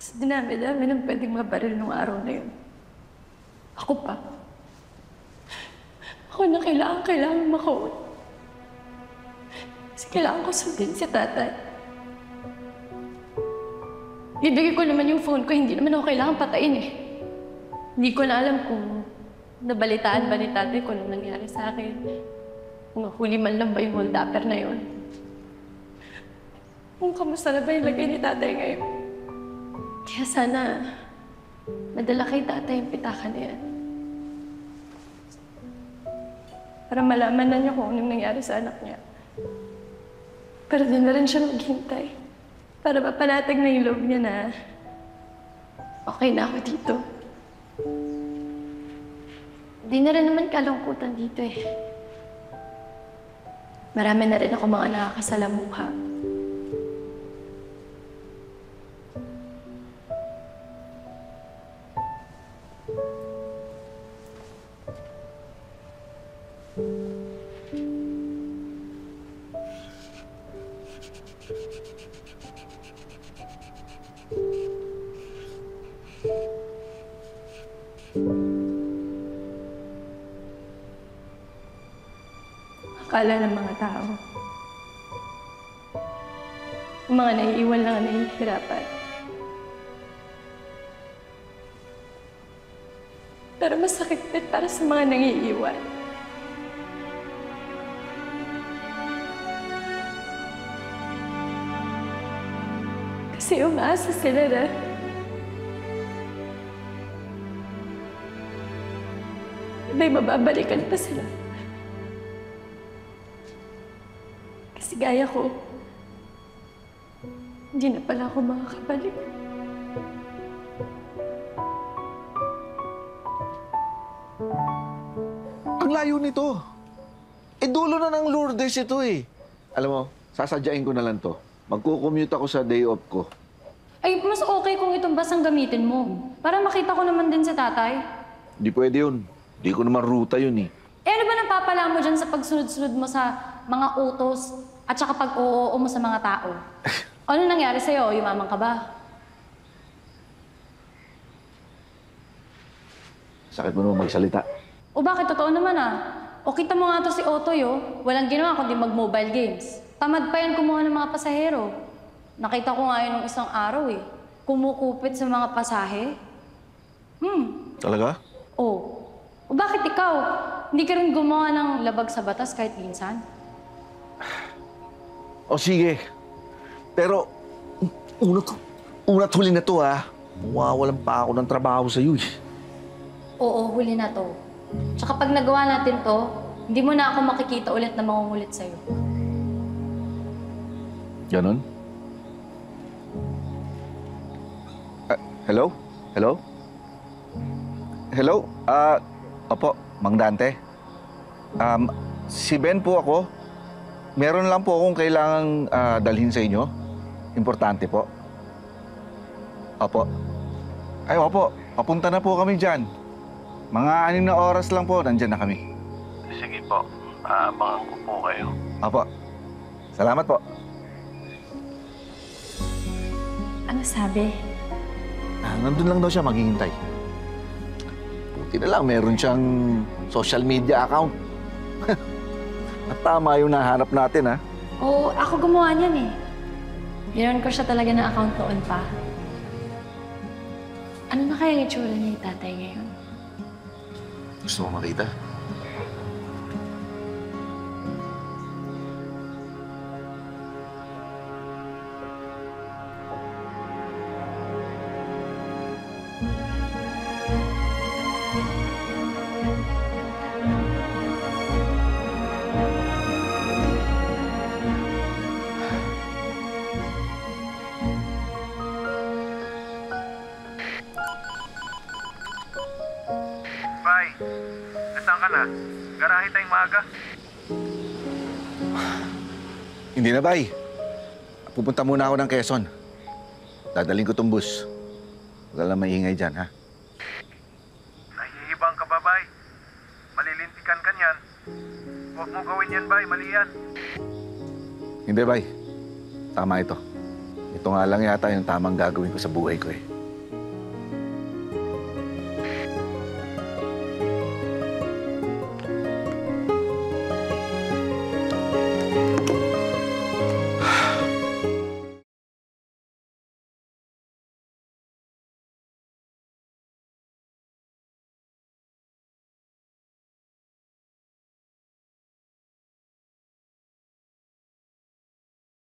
Sa dinami-dami ng pwedeng mabaril nung araw na yun. Ako pa. Ako na kailangan makauwi. Kasi kailangan ko sundin si tatay. Bibigay ko naman yung phone ko, hindi naman ako kailangan patayin eh. Hindi ko na alam kung nabalitaan ba ni tatay kung ano nangyari sa akin. Kung huli man lang ba yung hold-upper na yun. Kung kamusta na ba yung lagay ni tatay ngayon. Kaya sana, madala kay tatay yung pitaka na yan. Para malaman na niya kung anong nangyari sa anak niya. Para din na rin siya maghintay. Para mapanatag na yung loob niya na okay na ako dito. Hindi na rin naman kalungkutan dito eh. Marami na rin ako mga nakakasalamuha. Akala ng mga tao. Ang mga naiiwan lang ang nahihirapan. Pero masakit din para sa mga nangiiwan. Kasi umaasa sila na may mababalikan pa sila. Kasi gaya ko, hindi na pala ako makakabalik. Ang layo nito. Dulo na ng Lourdes ito eh. Alam mo, sasadyain ko na lang to. Magko-commute ako sa day off ko. Ay, mas okay kung itong bus ang gamitin mo. Para makita ko naman din si tatay. Hindi pwede yun. Hindi ko naman ruta yun eh. Ano ba napapala mo dyan sa pagsunod-sunod mo sa mga utos at saka pag-oo mo sa mga tao? Ano nangyari sa'yo? Yumaman ka ba? Sakit mo naman magsalita. O bakit? Totoo naman ah. O kita mo nga to si Otoy oh. Walang ginawa kundi mag-mobile games. Tamad pa yan kumuha ng mga pasahero. Nakita ko nga yun nung isang araw eh. Kumukupit sa mga pasahe. Talaga? O bakit ikaw? Hindi ka rin gumawa ng labag sa batas kahit minsan? O sige. Pero, una't huli na to ha. Mawawalan pa ako ng trabaho sa'yo eh. Oo, huli na to. Tsaka pag nagawa natin to, hindi mo na ako makikita ulit na mangungulit sa'yo. Ganon? Hello? Hello? Hello? Opo, Mang Dante. Si Ben po ako. Meron lang po akong kailangang dalhin sa inyo. Importante po. Opo. Ay, opo. Papunta na po kami dyan. Mga 6 na oras lang po, nandyan na kami. Sige po. Abangan ko po kayo. Opo. Salamat po. Ano sabi? Nandun lang daw siya maghihintay. Buti na lang, meron siyang social media account. At tama yung nahanap natin, ha? Oo, ako gumawa niyan eh. Meron ko siya talaga na account noon pa. Ano na kaya yung itsura niya yung tatay ngayon? Gusto mo makita? Bay, nasaan ka na? Garahe tayong maaga. Hindi na, bay. Pupunta muna ako ng Quezon. Dadaling ko tong bus. Huwag lang maingay dyan, ha? Nahihibang ka ba, Bay? Malilintikan ka niyan. Huwag mo gawin yan, Bay. Mali yan. Hindi, bay. Tama ito. Ito nga lang yata yung tamang gagawin ko sa buhay ko, eh.